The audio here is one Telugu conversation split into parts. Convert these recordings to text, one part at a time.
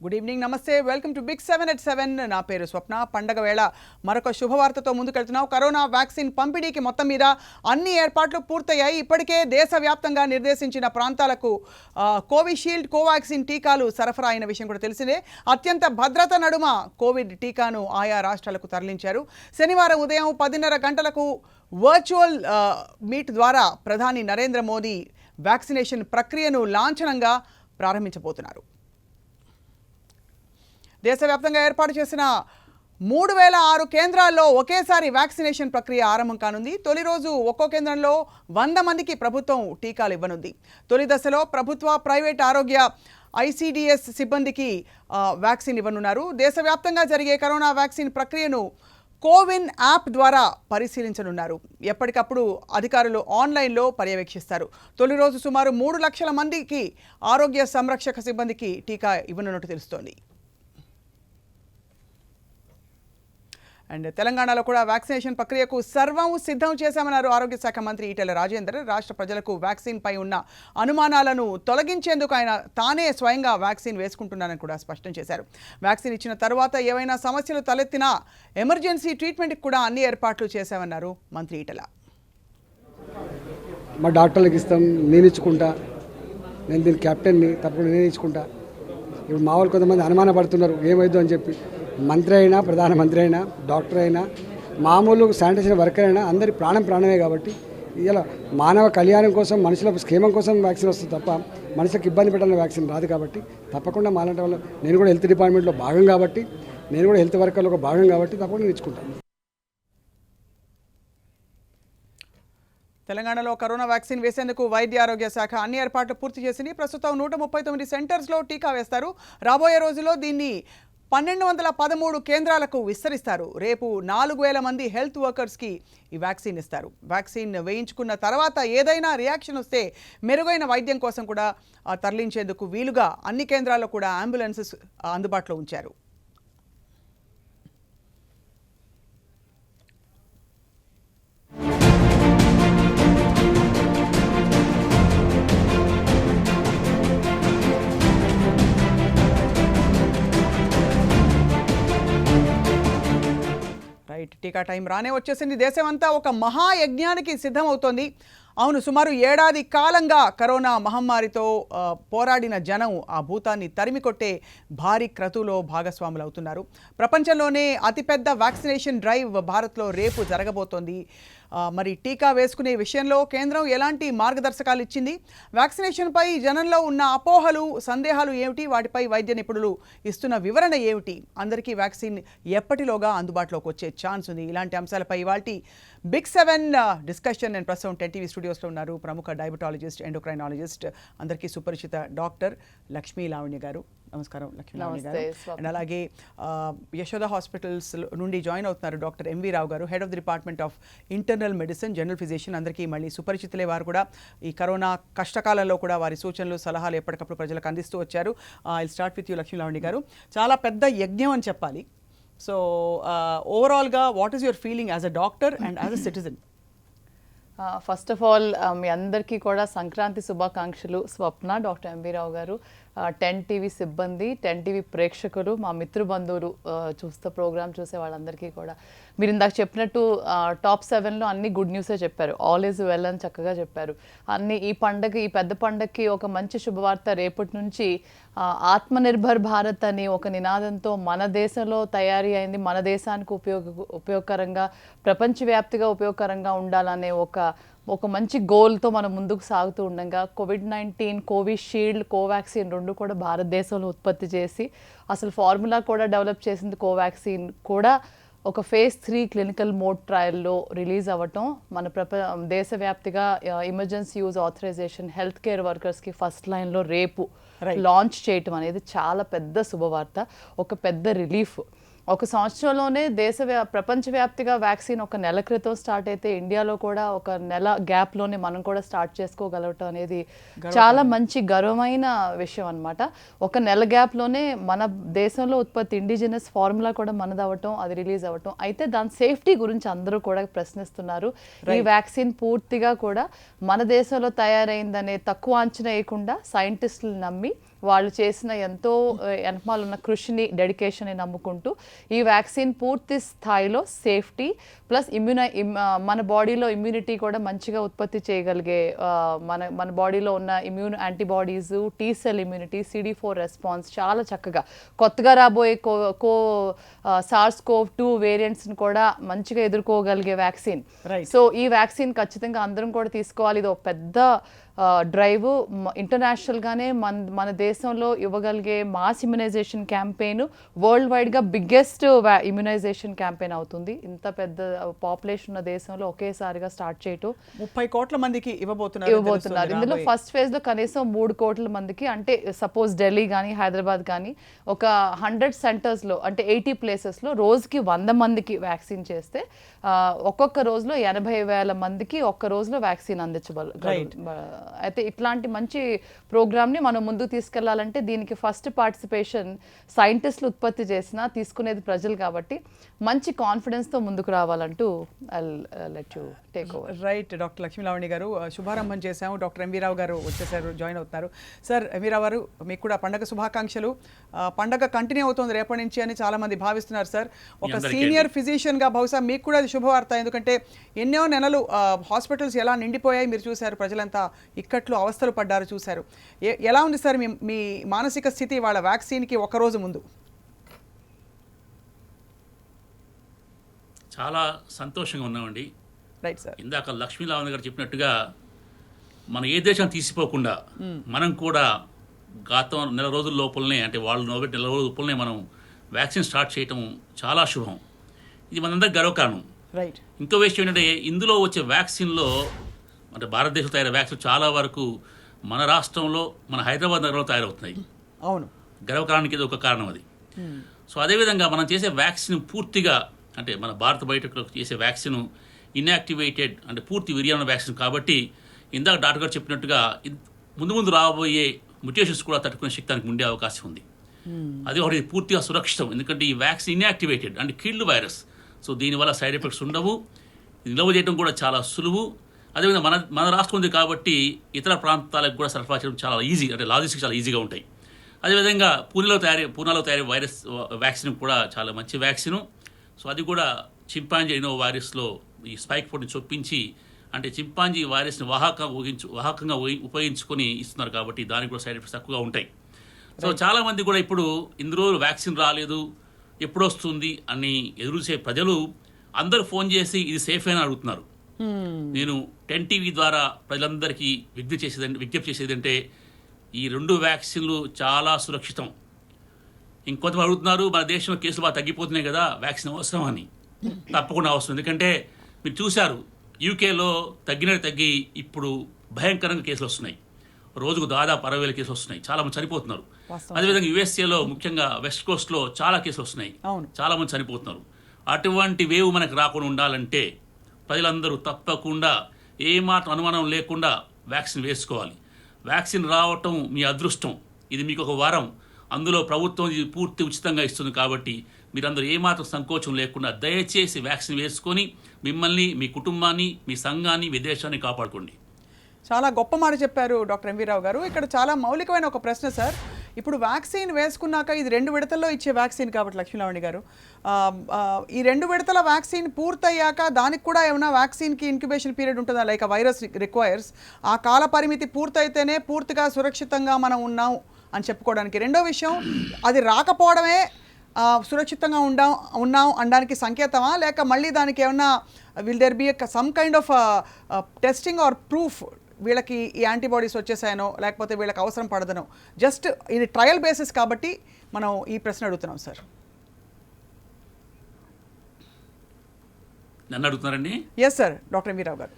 గుడ్ ఈవినింగ్, నమస్తే. Welcome to big 7 at 7. నా పేరు స్వప్న. పండగ వేళ మరొక శుభవార్తతో ముందుకెళ్తున్నాం. కరోనా వ్యాక్సిన్ పంపిణీకి మొత్తం మీద అన్ని ఏర్పాట్లు పూర్తయ్యాయి. ఇప్పటికే దేశవ్యాప్తంగా నిర్దేశించిన ప్రాంతాలకు కోవిషీల్డ్, కోవాక్సిన్ టీకాలు సరఫరా అయిన విషయం కూడా తెలిసిందే. అత్యంత భద్రత నడుమ కోవిడ్ టీకాను ఆయా రాష్ట్రాలకు తరలించారు. శనివారం ఉదయం 10:30 గంటలకు వర్చువల్ మీట్ ద్వారా ప్రధాని నరేంద్ర మోదీ వ్యాక్సినేషన్ ప్రక్రియను లాంఛనంగా ప్రారంభించబోతున్నారు. దేశవ్యాప్తంగా ఏర్పాటు చేసిన 3006 కేంద్రాల్లో ఒకేసారి వ్యాక్సినేషన్ ప్రక్రియ ఆరంభం కానుంది. తొలి రోజు ఒక్కో కేంద్రంలో 100 మందికి ప్రభుత్వం టీకాలు ఇవ్వనుంది. తొలి దశలో ప్రభుత్వ, ప్రైవేట్ ఆరోగ్య ICDS సిబ్బందికి వ్యాక్సిన్ ఇవ్వనున్నారు. దేశవ్యాప్తంగా జరిగే కరోనా వ్యాక్సిన్ ప్రక్రియను కోవిన్ యాప్ ద్వారా పరిశీలించనున్నారు. ఎప్పటికప్పుడు అధికారులు ఆన్లైన్లో పర్యవేక్షిస్తారు. తొలి రోజు సుమారు 3 లక్షల మందికి ఆరోగ్య సంరక్షక సిబ్బందికి టీకా ఇవ్వనున్నట్టు తెలుస్తోంది. అండ్ తెలంగాణలో కూడా వ్యాక్సినేషన్ ప్రక్రియకు సర్వం సిద్ధం చేశామన్నారు ఆరోగ్య శాఖ మంత్రి ఈటెల రాజేందర్. రాష్ట్ర ప్రజలకు వ్యాక్సిన్ పై ఉన్న అనుమానాలను తొలగించేందుకు ఆయన తానే స్వయంగా వ్యాక్సిన్ వేసుకుంటున్నానని కూడా స్పష్టం చేశారు. వ్యాక్సిన్ ఇచ్చిన తర్వాత ఏవైనా సమస్యలు తలెత్తినా ఎమర్జెన్సీ ట్రీట్మెంట్కి కూడా అన్ని ఏర్పాట్లు చేశామన్నారు మంత్రి ఈటెల. మా డాక్టర్లకు ఇస్తాం, నేను ఇచ్చుకుంటా, నేను దీని కెప్టెన్ని, తప్పకుండా నేను ఇచ్చుకుంటా. ఇప్పుడు మా వాళ్ళు కొంతమంది అనుమాన పడుతున్నారు ఏమైందో అని చెప్పి. మంత్రి అయినా, ప్రధానమంత్రి అయినా, డాక్టర్ అయినా, మామూలు శానిటేషన్ వర్కర్ అయినా అందరి ప్రాణమే కాబట్టి ఇలా మానవ కళ్యాణం కోసం, మనుషుల క్షేమం కోసం వ్యాక్సిన్ వస్తుంది తప్ప మనుషులకు ఇబ్బంది పెట్టాలని వ్యాక్సిన్ రాదు. కాబట్టి తప్పకుండా మాలాంటి వాళ్ళు, నేను కూడా హెల్త్ డిపార్ట్మెంట్లో భాగం కాబట్టి, నేను కూడా హెల్త్ వర్కర్లో ఒక భాగం కాబట్టి తప్పకుండా ఇచ్చుకుంటాను. తెలంగాణలో కరోనా వ్యాక్సిన్ వేసేందుకు వైద్య ఆరోగ్య శాఖ అన్ని ఏర్పాట్లు పూర్తి చేసింది. ప్రస్తుతం 139 సెంటర్స్లో టీకా వేస్తారు. రాబోయే రోజుల్లో దీన్ని 1213 కేంద్రాలకు విస్తరిస్తారు. రేపు 4000 మంది హెల్త్ వర్కర్స్కి ఈ వ్యాక్సిన్ ఇస్తారు. వ్యాక్సిన్ వేయించుకున్న తర్వాత ఏదైనా రియాక్షన్ వస్తే మెరుగైన వైద్యం కోసం కూడా తరలించేందుకు వీలుగా అన్ని కేంద్రాల్లో కూడా అంబులెన్సెస్ అందుబాటులో ఉంచారు. టీకా టైం రానే వచ్చేసింది. దేశమంతా ఒక మహాయజ్ఞానికి సిద్ధమవుతోంది. అవును, సుమారు ఏడాది కాలంగా కరోనా మహమ్మారితో పోరాడిన జనం ఆ భూతాన్ని తరిమికొట్టే భారీ క్రతువులో భాగస్వాములు అవుతున్నారు. ప్రపంచంలోనే అతిపెద్ద వ్యాక్సినేషన్ డ్రైవ్ భారత్లో రేపు జరగబోతోంది. మరి టీకా వేసుకునే విషయంలో కేంద్రం ఎలాంటి మార్గదర్శకాలు ఇచ్చింది? వ్యాక్సినేషన్పై జనంలో ఉన్న అపోహలు, సందేహాలు ఏమిటి? వాటిపై వైద్య నిపుణులు ఇస్తున్న వివరణ ఏమిటి? అందరికీ వ్యాక్సిన్ ఎప్పటిలోగా అందుబాటులోకి వచ్చే ఛాన్స్ ఉంది? ఇలాంటి అంశాలపై ఇవాల్టి బిగ్ 7 డిస్కషన్. నేను ప్రస్తుతం 10 TV స్టూడియోస్లో ఉన్నారు ప్రముఖ డయాబెటాలజిస్ట్, ఎండోక్రైనాలజిస్ట్, అందరికీ సుపరిచిత డాక్టర్ లక్ష్మీ లావణ్య గారు. నమస్కారం లక్ష్మీ లావణ్య గారు. అండ్ అలాగే యశోద హాస్పిటల్స్ నుండి జాయిన్ అవుతున్నారు డాక్టర్ MV రావు గారు, head of the department of internal medicine, general physician. అందరికీ మళ్ళీ సుపరిచితులే. వారు కూడా ఈ కరోనా కష్టకాలంలో కూడా వారి సూచనలు, సలహాలు ఎప్పటికప్పుడు ప్రజలకు అందిస్తూ వచ్చారు. I start with you Lakshmi Lavanya గారు. చాలా పెద్ద యజ్ఞం అని చెప్పాలి. సో ఓవరాల్గా what is your feeling as a doctor and as a citizen? First of all మీ అందరికీ కూడా సంక్రాంతి శుభాకాంక్షలు. స్వప్న, డాక్టర్ MV రావు గారు, 10 TV సిబ్బంది, 10 TV ప్రేక్షకులు, మా మిత్రుబంధువులు, ప్రోగ్రామ్ చూసే వాళ్ళందరికీ కూడా. మీరు ఇందాక చెప్పినట్టు టాప్ 7లో అన్ని గుడ్ న్యూసే చెప్పారు. ఆల్ ఈజ్ వెల్ అని చక్కగా చెప్పారు. అన్ని ఈ పెద్ద పండగకి ఒక మంచి శుభవార్త. రేపటి నుంచి ఆత్మనిర్భర్ భారత్ అని ఒక నినాదంతో మన దేశంలో తయారీ అయింది, మన దేశానికి ఉపయోగకరంగా, ప్రపంచవ్యాప్తిగా ఉపయోగకరంగా ఉండాలనే ఒక మంచి గోల్తో మనం ముందుకు సాగుతూ ఉండగా COVID-19, కోవిషీల్డ్, కోవాక్సిన్ 2 కూడా భారతదేశంలో ఉత్పత్తి చేసి అసలు ఫార్ములా కూడా డెవలప్ చేసింది. కోవాక్సిన్ కూడా ఒక phase 3 క్లినికల్ మోడ్ ట్రయల్లో రిలీజ్ అవ్వటం, మన దేశవ్యాప్తిగా emergency use authorization health care వర్కర్స్కి ఫస్ట్ లైన్లో రేపు లాంచ్ చేయటం అనేది చాలా పెద్ద శుభవార్త, ఒక పెద్ద రిలీఫ్. ఒక సంవత్సరంలోనే ప్రపంచవ్యాప్తిగా వ్యాక్సిన్ ఒక నెల క్రితం స్టార్ట్ అయితే ఇండియాలో కూడా ఒక నెల గ్యాప్లోనే మనం కూడా స్టార్ట్ చేసుకోగలగటం అనేది చాలా మంచి గర్వమైన విషయం అనమాట. ఒక నెల గ్యాప్లోనే మన దేశంలో ఉత్పత్తి ఇండిజినస్ ఫార్ములా కూడా మనదవటం, అది రిలీజ్ అవ్వటం. అయితే దాని సేఫ్టీ గురించి అందరూ కూడా ప్రశ్నిస్తున్నారు. ఈ వ్యాక్సిన్ పూర్తిగా కూడా మన దేశంలో తయారైందనే తక్కువ అంచనా వేయకుండా సైంటిస్టులు నమ్మి వాళ్ళు చేసిన ఎంతో వెనకమాల ఉన్న కృషిని, డెడికేషన్ని నమ్ముకుంటూ ఈ వ్యాక్సిన్ పూర్తి స్థాయిలో సేఫ్టీ ప్లస్ మన బాడీలో ఇమ్యూనిటీ కూడా మంచిగా ఉత్పత్తి చేయగలిగే మన బాడీలో ఉన్న immune antibodies, T cell immunity, CD4 response చాలా చక్కగా కొత్తగా రాబోయే SARS-CoV-2 వేరియంట్స్ని కూడా మంచిగా ఎదుర్కోగలిగే వ్యాక్సిన్. సో ఈ వ్యాక్సిన్ ఖచ్చితంగా అందరం కూడా తీసుకోవాలి. ఇది ఒక పెద్ద డ్రైవ్. ఇంటర్నేషనల్గానే మన దేశంలో ఇవ్వగలిగే మాస్ ఇమ్యునైజేషన్ క్యాంపెయిన్ వరల్డ్ వైడ్గా బిగ్గెస్ట్ ఇమ్యునైజేషన్ క్యాంపెయిన్ అవుతుంది. ఇంత పెద్ద పాపులేషన్ ఉన్న దేశంలో ఒకేసారిగా స్టార్ట్ చేయటం 30 కోట్ల మందికి ఇవ్వబోతున్నారు. ఇందులో ఫస్ట్ ఫేజ్లో కనీసం 3 కోట్ల మందికి, అంటే సపోజ్ ఢిల్లీ కానీ హైదరాబాద్ కానీ ఒక 100 సెంటర్స్లో అంటే 80 ప్లేసెస్లో రోజుకి 100 మందికి వ్యాక్సిన్ చేస్తే ఒక్కొక్క రోజులో 80,000 మందికి ఒక్క రోజులో వ్యాక్సిన్ అందించగలరు. అయితే ఇట్లాంటి మంచి ప్రోగ్రామ్ని మనం ముందుకు తీసుకెళ్లాలంటే దీనికి ఫస్ట్ పార్టిసిపేషన్ సైంటిస్టులు ఉత్పత్తి చేసినా తీసుకునేది ప్రజలు కాబట్టి మంచి కాన్ఫిడెన్స్తో ముందుకు రావాలంటూ I let you take over. Right doctor లక్ష్మీలావణి గారు, శుభారంభం చేశాము. డాక్టర్ ఎంవీ రావు గారు వచ్చేసారు, జాయిన్ అవుతున్నారు. సార్ ఎంవీ రావు గారు, మీకు కూడా పండగ శుభాకాంక్షలు. పండగ కంటిన్యూ అవుతుంది రేపటి నుంచి అని చాలామంది భావిస్తున్నారు సార్. ఒక సీనియర్ ఫిజిషియన్గా బహుశా మీకు కూడా అది శుభవార్త. ఎందుకంటే ఎన్నో నెలలు హాస్పిటల్స్ ఎలా నిండిపోయాయి మీరు చూశారు, ప్రజలంతా ఇక్కట్లు అవస్థలు పడ్డారు చూశారు. ఎలా ఉంది సార్ మీ మానసిక స్థితి వాళ్ళ వ్యాక్సిన్కి ఒకరోజు ముందు? చాలా సంతోషంగా ఉన్నామండి. Right sir. ఇందాక లక్ష్మీలావణి గారు చెప్పినట్టుగా మనం ఏ దేశం తీసిపోకుండా మనం కూడా గత నెల రోజుల లోపలనే, అంటే వాళ్ళు నోబెట్ నెల రోజుల లోపలనే మనం వ్యాక్సిన్ స్టార్ట్ చేయటం చాలా శుభం. ఇది మనందరికి గర్వకారణం. రైట్. ఇంకో విషయం ఏంటంటే ఇందులో వచ్చే వ్యాక్సిన్లో, అంటే భారతదేశంలో తయారయ్యే వ్యాక్సిన్ చాలా వరకు మన రాష్ట్రంలో, మన హైదరాబాద్ నగరంలో తయారవుతున్నాయి. అవును, గర్వకారణానికి ఇది ఒక కారణం అది. సో అదేవిధంగా మనం చేసే వ్యాక్సిన్ పూర్తిగా, అంటే మన భారత బయటకు చేసే వ్యాక్సిన్ ఇన్యాక్టివేటెడ్, అంటే పూర్తి విరియాన వ్యాక్సిన్ కాబట్టి ఇందాక డాక్టర్ గారు చెప్పినట్టుగా ముందు రాబోయే మ్యుటేషన్స్ కూడా తట్టుకునే శక్తి దానికి ఉండే అవకాశం ఉంది. అది ఒకటి పూర్తిగా సురక్షితం. ఎందుకంటే ఈ వ్యాక్సిన్ ఇన్యాక్టివేటెడ్ అంటే కిల్డ్ వైరస్. సో దీనివల్ల సైడ్ ఎఫెక్ట్స్ ఉండవు. నిల్వ చేయడం కూడా చాలా సులువు. అదేవిధంగా మన రాష్ట్రం ఉంది కాబట్టి ఇతర ప్రాంతాలకు కూడా సరఫరా చేయడం చాలా ఈజీ, అంటే లాజిస్టిక్స్ చాలా ఈజీగా ఉంటాయి. అదేవిధంగా పూనాలో తయారీ వైరస్ వ్యాక్సిన్ కూడా చాలా మంచి వ్యాక్సిన్. సో అది కూడా చింపాంజీ ఎన్నో వైరస్లో ఈ స్పైక్ ప్రోటీన్ చొప్పించి, అంటే చింపాంజీ వైరస్ని వాహకంగా ఉపయోగించుకొని ఇస్తున్నారు కాబట్టి దానికి కూడా సైడ్ ఎఫెక్ట్స్ తక్కువగా ఉంటాయి. సో చాలామంది కూడా ఇప్పుడు ఇందులో వ్యాక్సిన్ రాలేదు, ఎప్పుడు వస్తుంది అని ఎదురుచే ప్రజలు అందరూ ఫోన్ చేసి ఇది సేఫ్ అని అడుగుతున్నారు. నేను 10 TV ద్వారా ప్రజలందరికీ విజ్ఞప్తి చేసేదంటే ఈ 2 వ్యాక్సిన్లు చాలా సురక్షితం. ఇంకొంతమంది అడుగుతున్నారు మన దేశంలో కేసులు బాగా తగ్గిపోతున్నాయి కదా, వ్యాక్సిన్ అవసరం అని. తప్పకుండా అవసరం. ఎందుకంటే మీరు చూశారు యూకేలో తగ్గి ఇప్పుడు భయంకరంగా కేసులు వస్తున్నాయి. రోజుకు దాదాపు 60,000 కేసులు వస్తున్నాయి. చాలా మంది చనిపోతున్నారు. అదేవిధంగా USA ముఖ్యంగా వెస్ట్ కోస్ట్లో చాలా కేసులు వస్తున్నాయి, చాలా మంది చనిపోతున్నారు. అటువంటి వేవ్ మనకు రాకుండా ఉండాలంటే ప్రజలందరూ తప్పకుండా ఏమాత్రం అనుమానం లేకుండా వ్యాక్సిన్ వేసుకోవాలి. వ్యాక్సిన్ రావటం మీ అదృష్టం, ఇది మీకు ఒక వరం. అందులో ప్రభుత్వం ఇది పూర్తి ఉచితంగా ఇస్తుంది కాబట్టి మీరందరూ ఏమాత్రం సంకోచం లేకుండా దయచేసి వ్యాక్సిన్ వేసుకొని మిమ్మల్ని, మీ కుటుంబాన్ని, మీ సంఘాన్ని, మీ దేశాన్ని కాపాడుకోండి. చాలా గొప్ప మాట చెప్పారు డాక్టర్ ఎంవీ రావు గారు. ఇక్కడ చాలా మౌలికమైన ఒక ప్రశ్న సార్. ఇప్పుడు వ్యాక్సిన్ వేసుకున్నాక ఇది 2 విడతల్లో ఇచ్చే వ్యాక్సిన్ కాబట్టి లక్ష్మీలావణి గారు, ఈ 2 విడతల వ్యాక్సిన్ పూర్తయ్యాక దానికి కూడా ఏమైనా వ్యాక్సిన్కి ఇంక్యుబేషన్ పీరియడ్ ఉంటుందా, లైక్ వైరస్ రిక్వైర్స్? ఆ కాల పరిమితి పూర్తయితేనే పూర్తిగా సురక్షితంగా మనం ఉన్నాం అని చెప్పుకోవడానికి. రెండో విషయం, అది రాకపోవడమే సురక్షితంగా ఉన్నాం అనడానికి సంకేతమా, లేక మళ్ళీ దానికి ఏమన్నా will there be some kind of testing are proof వీళ్ళకి ఈ యాంటీబాడీస్ వచ్చేసాయనో లేకపోతే వీళ్ళకి అవసరం పడదనో? జస్ట్ ఇది ట్రయల్ బేసిస్ కాబట్టి మనం ఈ ప్రశ్న అడుగుతున్నాం సార్. నన్ను అడుగుతున్నారండి? ఎస్ సార్, డాక్టర్ ఎంవీ రావు గారు.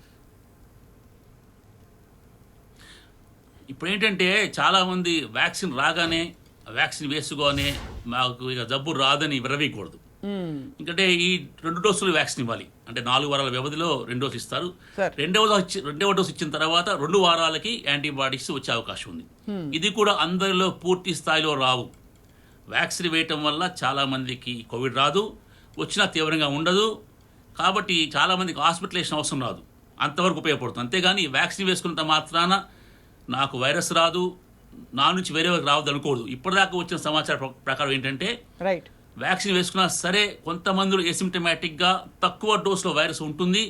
ఇప్పుడు ఏంటంటే చాలామంది వ్యాక్సిన్ రాగానే వ్యాక్సిన్ వేసుకోగానే మాకు ఇక జబ్బు రాదని విరవీయకూడదు. ఎందుకంటే ఈ 2 డోసులు వ్యాక్సిన్ ఇవ్వాలి. అంటే 4 వారాల వ్యవధిలో 2 డోసులు ఇస్తారు. రెండవ డోసు ఇచ్చిన తర్వాత 2 వారాలకి యాంటీబాడీస్ వచ్చే అవకాశం ఉంది. ఇది కూడా అందరిలో పూర్తి స్థాయిలో రావు. వ్యాక్సిన్ వేయటం వల్ల చాలామందికి కోవిడ్ రాదు, వచ్చినా తీవ్రంగా ఉండదు. కాబట్టి చాలామందికి హాస్పిటలైజేషన్ అవసరం రాదు. అంతవరకు ఉపయోగపడుతుంది. అంతేగాని వ్యాక్సిన్ వేసుకున్నంత మాత్రాన నాకు వైరస్ రాదు, నా నుంచి వేరే వాళ్ళకి రావద్దు అనుకోదు. ఇప్పటిదాకా వచ్చిన సమాచారం ప్రకారం ఏంటంటే రైట్. వ్యాక్సిన్ వేసుకున్నా సరే కొంతమందిలో ఎసిమ్టమాటిక్గా తక్కువ డోసులో వైరస్ ఉంటుంది,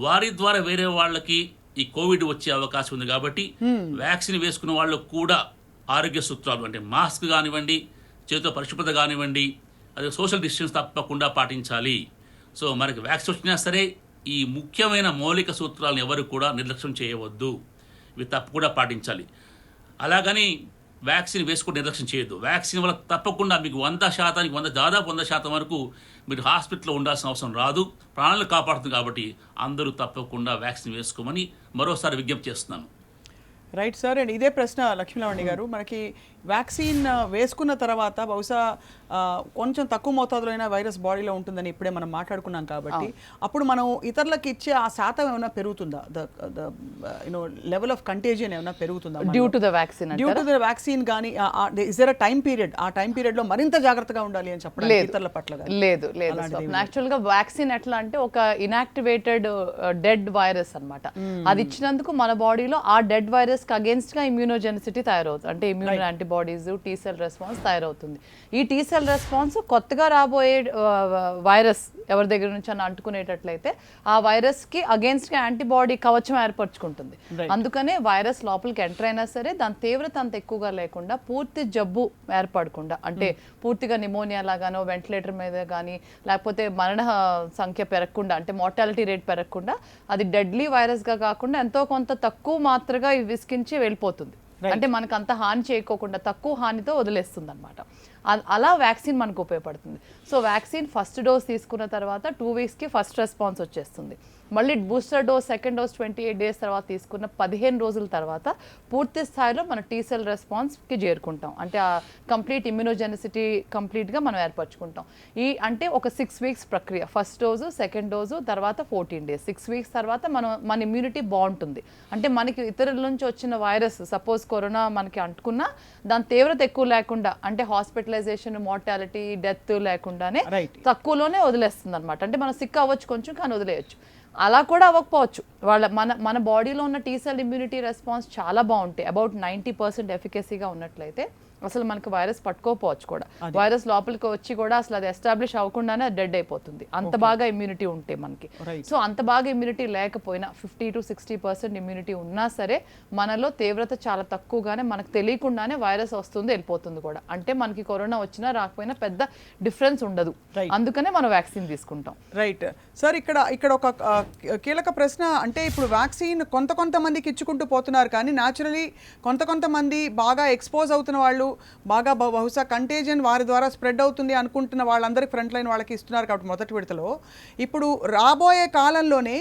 వారి ద్వారా వేరే వాళ్ళకి ఈ కోవిడ్ వచ్చే అవకాశం ఉంది. కాబట్టి వ్యాక్సిన్ వేసుకున్న వాళ్ళకు కూడా ఆరోగ్య సూత్రాలు అంటే మాస్క్ కానివ్వండి, చేతితో పరిశుభ్రత కానివ్వండి, అదే సోషల్ డిస్టెన్స్ తప్పకుండా పాటించాలి. సో మనకి వ్యాక్సిన్ వచ్చినా సరే ఈ ముఖ్యమైన మౌలిక సూత్రాలను ఎవరు కూడా నిర్లక్ష్యం చేయవద్దు, ఇవి తప్పకుండా పాటించాలి. అలాగని వ్యాక్సిన్ వేసుకుని నిర్లక్ష్యం చేయొద్దు. వ్యాక్సిన్ వల్ల తప్పకుండా మీకు 100% దాదాపు 100% వరకు మీరు హాస్పిటల్లో ఉండాల్సిన అవసరం రాదు, ప్రాణాలు కాపాడుతుంది. కాబట్టి అందరూ తప్పకుండా వ్యాక్సిన్ వేసుకోమని మరోసారి విజ్ఞప్తి చేస్తున్నాను. Right sir. అండ్ ఇదే ప్రశ్న లక్ష్మీలావణి గారు, మనకి వ్యాక్సిన్ వేసుకున్న తర్వాత బహుశా కొంచెం తక్కువ మోతాదులో అయినా వైరస్ బాడీలో ఉంటుందని ఇప్పుడే మనం మాట్లాడుకున్నాం. కాబట్టి అప్పుడు మనం ఇతరులకు ఇచ్చే ఆ శాతం ఏమైనా పెరుగుతుందా, లెవెల్ ఆఫ్ కంటేజియన్ ఏమైనా పెరుగుతుందా due to the vaccine? Due to the vaccine కానీ is there a time period, ఆ టైం పీరియడ్ లో మరింత జాగ్రత్తగా ఉండాలి అని చెప్పడం ఇతరుల పట్ల? లేదు. యాక్చువల్ గా వ్యాక్సిన్ ఎట్లా అంటే ఒక ఇన్యాక్టివేటెడ్ డెడ్ వైరస్ అన్నమాట. అది ఇచ్చినందుకు మన బాడీలో ఆ డెడ్ వైరస్ కి అగేన్స్ట్ గా ఇమ్యూనోజెనిసిటీ తయారవుతుంది, అంటే immune antibodies, T cell response తయారవుతుంది. ఈ టీ సెల్ రెస్పాన్స్ కొత్తగా రాబోయే వైరస్ ఎవరి దగ్గర నుంచి అని అంటుకునేటట్లయితే ఆ వైరస్ కి అగేన్స్ట్ గా యాంటీబాడీ కవచం ఏర్పరచుకుంటుంది. అందుకనే వైరస్ లోపలికి ఎంటర్ అయినా సరే దాని తీవ్రత అంత ఎక్కువగా లేకుండా, పూర్తి జబ్బు ఏర్పడకుండా, అంటే పూర్తిగా నిమోనియా లాగానో వెంటిలేటర్ మీద కానీ లేకపోతే మరణ సంఖ్య పెరగకుండా, అంటే మార్టాలిటీ రేట్ పెరగకుండా, అది డెడ్లీ వైరస్ గా కాకుండా ఎంతో కొంత తక్కువ మాత్రగా విసికించి వెళ్ళిపోతుంది. అంటే మనకు అంత హాని చేయకోకుండా తక్కువ హానితో వదిలేస్తుంది అనమాట. అలా వ్యాక్సిన్ మనకు ఉపయోగపడుతుంది. సో వ్యాక్సిన్ ఫస్ట్ డోస్ తీసుకున్న తర్వాత 2 వీక్స్కి ఫస్ట్ రెస్పాన్స్ వచ్చేస్తుంది. మళ్ళీ booster dose second dose 28 days తర్వాత తీసుకున్న 15 రోజుల తర్వాత పూర్తి స్థాయిలో మన టీ సెల్ రెస్పాన్స్కి చేరుకుంటాం. అంటే ఆ కంప్లీట్ ఇమ్యూనోజెనిసిటీ కంప్లీట్గా మనం ఏర్పరచుకుంటాం. అంటే ఒక 6 వీక్స్ ప్రక్రియ. ఫస్ట్ డోసు, సెకండ్ డోసు, తర్వాత 14 డేస్. 6 వీక్స్ తర్వాత మన ఇమ్యూనిటీ బాగుంటుంది. అంటే మనకి ఇతరుల నుంచి వచ్చిన వైరస్, సపోజ్ కరోనా మనకి అంటుకున్నా దాని తీవ్రత ఎక్కువ లేకుండా, అంటే హాస్పిటలైజేషన్, మార్టాలిటీ, డెత్ లేకుండానే తక్కువలోనే వదిలేస్తుంది అనమాట. అంటే మనం సిక్ అవ్వచ్చు కొంచెం, కానీ వదిలేయచ్చు. అలా కూడా అవ్వకపోవచ్చు. మన బాడీలో ఉన్న టీ సెల్ ఇమ్యూనిటీ రెస్పాన్స్ చాలా బాగుంటాయి, అబౌట్ 90% ఎఫికసీగా ఉన్నట్లయితే అసలు మనకు వైరస్ పట్టుకోపోవచ్చు కూడా. వైరస్ లోపలికి వచ్చి కూడా అసలు అది ఎస్టాబ్లిష్ అవ్వకుండానే అది డెడ్ అయిపోతుంది, అంత బాగా ఇమ్యూనిటీ ఉంటే మనకి. సో అంత బాగా ఇమ్యూనిటీ లేకపోయినా 50 to 60% ఇమ్యూనిటీ ఉన్నా సరే మనలో తీవ్రత చాలా తక్కువగానే, మనకు తెలియకుండానే వైరస్ వస్తుంది, వెళ్ళిపోతుంది కూడా. అంటే మనకి కరోనా వచ్చినా రాకపోయినా పెద్ద డిఫరెన్స్ ఉండదు. అందుకనే మనం వ్యాక్సిన్ తీసుకుంటాం. Right sir. ఇక్కడ ఒక కీలక ప్రశ్న, అంటే ఇప్పుడు వ్యాక్సిన్ కొంతమందికి ఇచ్చుకుంటూ పోతున్నారు, కానీ న్యాచురలీ కొంతమంది బాగా ఎక్స్పోజ్ అవుతున్న వాళ్ళు, బాగా బహుశా కంటేజియన్ వారి ద్వారా స్ప్రెడ్ అవుతుంది అనుకుంటున్న వాళ్ళందరికీ ఫ్రంట్ లైన్ వాళ్ళకి ఇస్తున్నారు. కాబట్టి మొదటి విడతలో ఇప్పుడు రాబోయే కాలంలోనే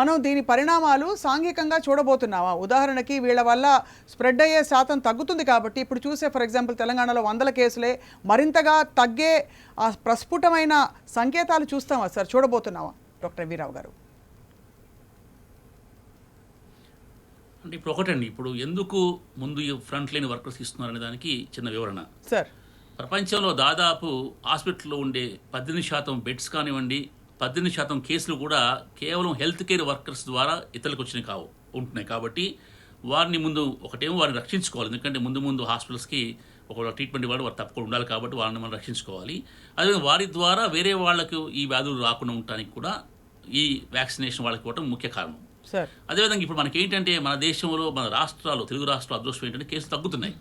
మనం దీని పరిణామాలు సాంఘికంగా చూడబోతున్నావా? ఉదాహరణకి వీళ్ళ వల్ల స్ప్రెడ్ అయ్యే శాతం తగ్గుతుంది కాబట్టి ఇప్పుడు చూసే ఫర్ ఎగ్జాంపుల్ తెలంగాణలో 100 కేసులే, మరింతగా తగ్గే ఆ ప్రస్ఫుటమైన సంకేతాలు చూస్తామా సార్, చూడబోతున్నావా డాక్టర్ ఎంవి రావు గారు? అంటే ఇప్పుడు ఒకటండి, ఇప్పుడు ఎందుకు ముందు ఈ ఫ్రంట్ లైన్ వర్కర్స్ ఇస్తున్నారనే దానికి చిన్న వివరణ సార్. ప్రపంచంలో దాదాపు హాస్పిటల్లో ఉండే 18% బెడ్స్ కానివ్వండి, 18% కేసులు కూడా కేవలం హెల్త్ కేర్ వర్కర్స్ ద్వారా ఇతరులకు వచ్చినవి ఉంటున్నాయి. కాబట్టి వారిని ముందు ఒకటేమో వారిని రక్షించుకోవాలి, ఎందుకంటే ముందు హాస్పిటల్స్కి ఒక ట్రీట్మెంట్ ఇవ్వాలి, వారు తప్పకుండా ఉండాలి. కాబట్టి వారిని మనం రక్షించుకోవాలి. అదే వారి ద్వారా వేరే వాళ్ళకు ఈ వ్యాధులు రాకుండా ఉండటానికి కూడా ఈ వ్యాక్సినేషన్ వాళ్ళకి ఇవ్వడం ముఖ్య కారణం. అదేవిధంగా ఇప్పుడు మనకి ఏంటంటే మన దేశంలో, మన రాష్ట్రాలు, తెలుగు రాష్ట్రాలు అదృష్టం ఏంటంటే కేసులు తగ్గుతున్నాయి.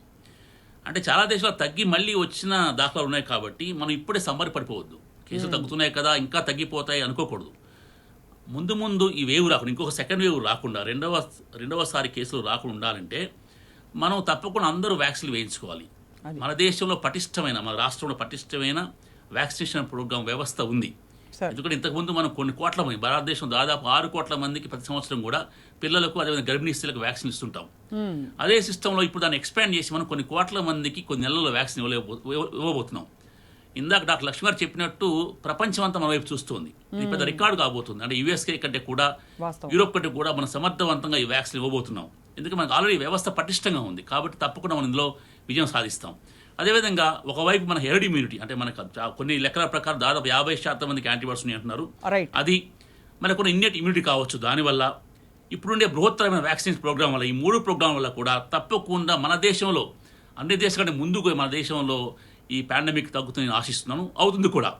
అంటే చాలా దేశాలు తగ్గి మళ్ళీ వచ్చిన దాఖలాలు ఉన్నాయి. కాబట్టి మనం ఇప్పుడే సంబరపడిపోవద్దు, కేసులు తగ్గుతున్నాయి కదా ఇంకా తగ్గిపోతాయి అనుకోకూడదు. ముందు ఈ వేవ్ రాకుండా, ఇంకొక సెకండ్ వేవ్ రాకుండా, రెండవసారి కేసులు రాకుండా ఉండాలంటే మనం తప్పకుండా అందరూ వ్యాక్సిన్ వేయించుకోవాలి. మన దేశంలో మన రాష్ట్రంలో పటిష్టమైన వ్యాక్సినేషన్ ప్రోగ్రామ్ వ్యవస్థ ఉంది. ఎందుకంటే ఇంతకుముందు మనం కొన్ని కోట్ల మంది, భారతదేశం దాదాపు 6 కోట్ల మందికి ప్రతి సంవత్సరం కూడా పిల్లలకు, అదేవిధంగా గర్భిణీ స్త్రీలకు వ్యాక్సిన్ ఇస్తుంటాం. అదే సిస్టంలో ఇప్పుడు దాన్ని ఎక్స్పాండ్ చేసి మనం కొన్ని కోట్ల మందికి కొన్ని నెలల్లో వ్యాక్సిన్ ఇవ్వబోతున్నాం. ఇందాక డాక్టర్ లక్ష్మీ గారు చెప్పినట్టు ప్రపంచం అంతా మన వైపు చూస్తుంది. ఇది పెద్ద రికార్డు కాబోతుంది. అంటే యుఎస్కే కంటే కూడా, యూరోప్ కంటే కూడా మనం సమర్థవంతంగా ఈ వ్యాక్సిన్ ఇవ్వబోతున్నాం. ఎందుకంటే మనకు ఆల్రెడీ వ్యవస్థ పటిష్టంగా ఉంది. కాబట్టి తప్పకుండా మనం ఇందులో విజయం సాధిస్తాం. అదేవిధంగా ఒకవైపు మన హెర్డ్ ఇమ్యూనిటీ, అంటే మనకు కొన్ని లెక్కల ప్రకారం దాదాపు 50% మందికి యాంటీబాడీస్ ఉన్నాయి అంటున్నారు. అది మనకు కొన్ని ఇన్నెట్ ఇమ్యూనిటీ కావచ్చు. దానివల్ల ఇప్పుడుండే బృహత్తరమైన వ్యాక్సినేషన్ ప్రోగ్రాం వల్ల, ఈ 3 ప్రోగ్రాం వల్ల కూడా తప్పకుండా మన దేశంలో అన్ని దేశాల కంటే ముందుకు మన దేశంలో ఈ పాండమిక్ తగ్గుతుందని ఆశిస్తున్నాను. అవుతుంది కూడా.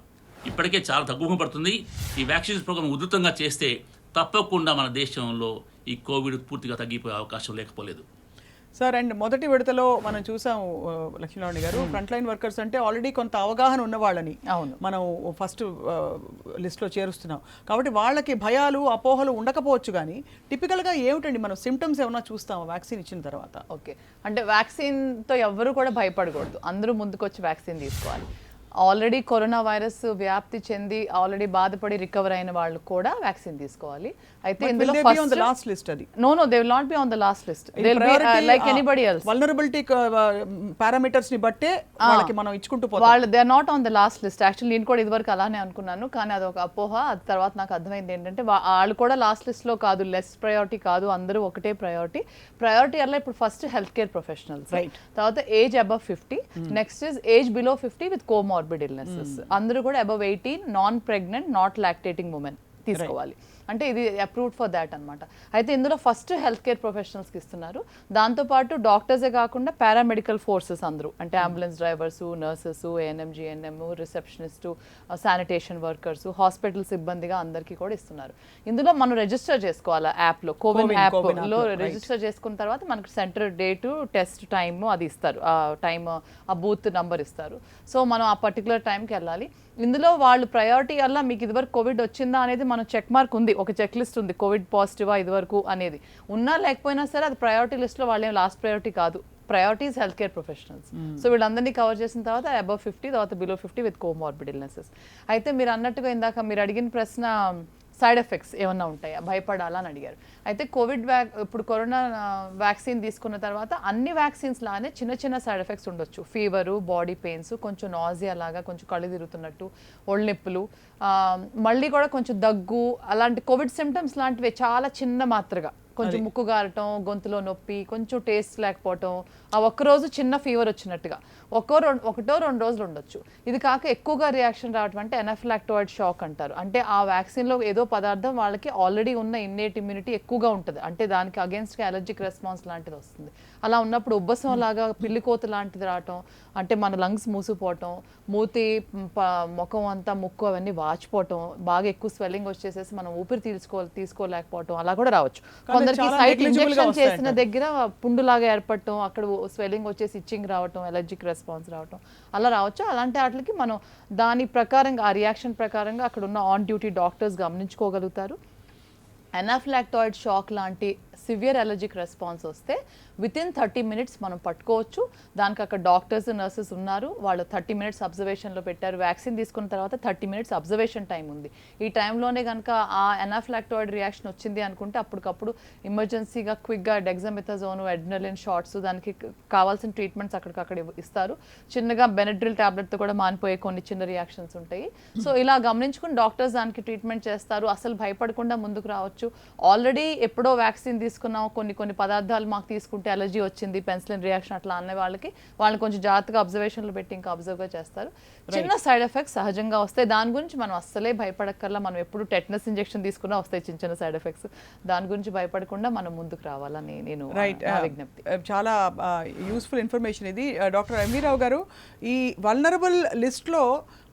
ఇప్పటికే చాలా తగ్గుముఖం పడుతుంది. ఈ వ్యాక్సినేషన్ ప్రోగ్రామ్ ఉధృతంగా చేస్తే తప్పకుండా మన దేశంలో ఈ కోవిడ్ పూర్తిగా తగ్గిపోయే అవకాశం లేకపోలేదు. సార్, అండ్ మొదటి విడతలో మనం చూసాం లక్ష్మీనారాయణ గారు, ఫ్రంట్ లైన్ వర్కర్స్ అంటే ఆల్రెడీ కొంత అవగాహన ఉన్న వాళ్ళని మనం ఫస్ట్ లిస్ట్లో చేరుస్తున్నాం. కాబట్టి వాళ్ళకి భయాలు అపోహలు ఉండకపోవచ్చు, కానీ టిపికల్గా ఏమిటండి మనం సిమ్టమ్స్ ఏమైనా చూస్తాం వ్యాక్సిన్ ఇచ్చిన తర్వాత? ఓకే, అంటే వ్యాక్సిన్తో ఎవ్వరు కూడా భయపడకూడదు, అందరూ ముందుకొచ్చి వ్యాక్సిన్ తీసుకోవాలి. ఆల్రెడీ కరోనా వైరస్ వ్యాప్తి చెంది ఆల్రెడీ బాధపడి రికవర్ అయిన వాళ్ళు కూడా వ్యాక్సిన్ తీసుకోవాలి. అయితే ఇందులో ఫస్ట్ లాస్ట్ లిస్ట్ అది no they will not be on the last list. They'll be like anybody else. Vulnerability parameters ని బట్టే వాళ్ళకి మనం ఇచ్చుకుంటూ పోతాం. వాళ్ళు they are not on the last list. Actually నేను కూడా ఇదివరకు అలానే అనుకున్నాను, కానీ అది ఒక అపోహ. అది తర్వాత నాకు అర్థమైంది ఏంటంటే వాళ్ళు కూడా లాస్ట్ లిస్ట్ లో కాదు, లెస్ ప్రయారిటీ కాదు, అందరూ ఒకటే ప్రయారిటీ. ప్రయారిటీ అలా ఇప్పుడు ఫస్ట్ హెల్త్ కేర్ ప్రొఫెషనల్స్, తర్వాత age above 50, next is age below 50 with comorbid illnesses. అందరూ కూడా above 18, non pregnant, not lactating women తీసుకోవాలి. అంటే ఇది అప్రూవ్డ్ ఫర్ దాట్ అనమాట. అయితే ఇందులో ఫస్ట్ హెల్త్ కేర్ ప్రొఫెషనల్స్కి ఇస్తున్నారు. దాంతోపాటు డాక్టర్సే కాకుండా పారామెడికల్ ఫోర్సెస్ అందరూ, అంటే ambulance drivers, nurses, ANM, GNM, receptionist, sanitation workers, hospital సిబ్బందిగా అందరికీ కూడా ఇస్తున్నారు. ఇందులో మనం రిజిస్టర్ చేసుకోవాలి యాప్లో, కోవిన్ యాప్లో రిజిస్టర్ చేసుకున్న తర్వాత మనకు సెంటర్ డేటు, టెస్ట్ టైము అది ఇస్తారు, ఆ టైమ్, ఆ బూత్ నంబర్ ఇస్తారు. సో మనం ఆ పర్టికులర్ టైంకి వెళ్ళాలి. ఇందులో వాళ్ళు ప్రయారిటీ వల్ల మీకు ఇదివరకు కోవిడ్ వచ్చిందా అనేది మన చెక్ మార్క్ ఉంది, ఒక చెక్ లిస్ట్ ఉంది, కోవిడ్ పాజిటివా ఇదివరకు అనేది. ఉన్నా లేకపోయినా సరే అది ప్రయారిటీ లిస్ట్లో వాళ్ళేం లాస్ట్ ప్రయారిటీ కాదు. Priorities health care professionals. So వీళ్ళందరినీ కవర్ చేసిన తర్వాత అబవ్ 50, తర్వాత బిలో 50 విత్ కోమార్బిడ్ ఇల్నెసెస్. అయితే మీరు అన్నట్టుగా ఇందాక మీరు అడిగిన ప్రశ్న సైడ్ ఎఫెక్ట్స్ ఏమన్నా ఉంటాయా, భయపడాలా అని అడిగారు. అయితే ఇప్పుడు కరోనా వ్యాక్సిన్ తీసుకున్న తర్వాత అన్ని వ్యాక్సిన్స్ లానే చిన్న చిన్న సైడ్ ఎఫెక్ట్స్ ఉండొచ్చు. ఫీవరు, బాడీ పెయిన్స్, కొంచెం నాజియా లాగా, కొంచెం కళ్ళు తిరుగుతున్నట్టు, ఒళ్ళు నొప్పులు, మళ్ళీ కూడా కొంచెం దగ్గు, అలాంటి కోవిడ్ సిమ్టమ్స్ లాంటివి చాలా చిన్న మాత్రగా, కొంచెం ముక్కు గారటం, గొంతులో నొప్పి, కొంచెం టేస్ట్ లేకపోవటం, ఆ ఒక్కరోజు చిన్న ఫీవర్ వచ్చినట్టుగా ఒకటో రెండు రోజులు ఉండొచ్చు. ఇది కాక ఎక్కువగా రియాక్షన్ రావటం అంటే ఎనాఫిలాక్టోయిడ్ షాక్ అంటారు. అంటే ఆ వ్యాక్సిన్లో ఏదో పదార్థం వాళ్ళకి ఆల్రెడీ ఉన్న ఇన్నేట్ ఇమ్యూనిటీ ఎక్కువగా ఉంటుంది, అంటే దానికి అగేన్స్ట్గా అలర్జిక్ రెస్పాన్స్ లాంటిది వస్తుంది. అలా ఉన్నప్పుడు ఉబ్బసం లాగా, పిల్లికోత లాంటిది రావటం, అంటే మన లంగ్స్ మూసిపోవటం, మూతి, ముఖం అంతా, ముక్కు అవన్నీ వాచిపోవటం, బాగా ఎక్కువ స్వెల్లింగ్ వచ్చేసేసి మనం ఊపిరి తీసుకోలేకపోవటం అలా కూడా రావచ్చు. కొందరికి సైట్ ఇంజెక్షన్ చేసిన దగ్గర పుండులాగా ఏర్పడటం, అక్కడ స్వెల్లింగ్ వచ్చేసి ఇచ్చింగ్ రావటం, ఎలర్జిక్ రెస్పాన్స్ రావటం అలా రావచ్చు. అలాంటి వాటికి మనం దాని ప్రకారంగా, ఆ రియాక్షన్ ప్రకారంగా అక్కడ ఉన్న ఆన్ డ్యూటీ డాక్టర్స్ గమనించుకోగలుగుతారు. ఎనాఫిలాక్టాయిడ్ షాక్ లాంటి సివియర్ అలర్జిక్ రెస్పాన్స్ వస్తే వితిన్ 30 minutes మనం పట్టుకోవచ్చు. దానికి అక్కడ డాక్టర్స్, నర్సెస్ ఉన్నారు, వాళ్ళు 30 minutes అబ్జర్వేషన్లో పెట్టారు. వ్యాక్సిన్ తీసుకున్న తర్వాత 30 minutes అబ్జర్వేషన్ టైం ఉంది. ఈ టైంలోనే కనుక ఆ ఎనాఫిలాక్టాయిడ్ రియాక్షన్ వచ్చింది అనుకుంటే అప్పటికప్పుడు ఎమర్జెన్సీగా క్విక్గా డెగ్జామెథాజోన్, అడ్రినలిన్ షాట్స్, దానికి కావాల్సిన ట్రీట్మెంట్స్ అక్కడికక్కడ ఇస్తారు. చిన్నగా బెనడ్రిల్ టాబ్లెట్తో కూడా మానిపోయే కొన్ని చిన్న రియాక్షన్స్ ఉంటాయి. సో ఇలా గమనించుకుని డాక్టర్స్ దానికి ట్రీట్మెంట్ చేస్తారు. అసలు భయపడకుండా ముందుకు రావచ్చు. ఆల్రెడీ ఎప్పుడో వ్యాక్సిన్ తీసుకున్నాం, కొన్ని పదార్థాలు మాకు తీసుకుంటే అలర్జీ వచ్చింది, పెన్సిలిన్ రియాక్షన్ అట్లా అనే వాళ్ళని కొంచెం జాగ్రత్తగా అబ్జర్వేషన్లో పెట్టి ఇంకా అబ్జర్వ్గా చేస్తారు. చిన్న సైడ్ ఎఫెక్ట్స్ సహజంగా వస్తాయి, దాని గురించి మనం అస్సలే భయపడక్కర్లా. మనం ఎప్పుడు టెటనస్ ఇంజెక్షన్ తీసుకున్నా వస్తాయి చిన్న సైడ్ ఎఫెక్ట్స్, దాని గురించి భయపడకుండా మనం ముందుకు రావాలని నేను విజ్ఞప్తి. చాలా యూస్ఫుల్ ఇన్ఫర్మేషన్ ఇది. డాక్టర్ ఎంవి రావు గారు, ఈ వల్నరబుల్ లిస్ట్లో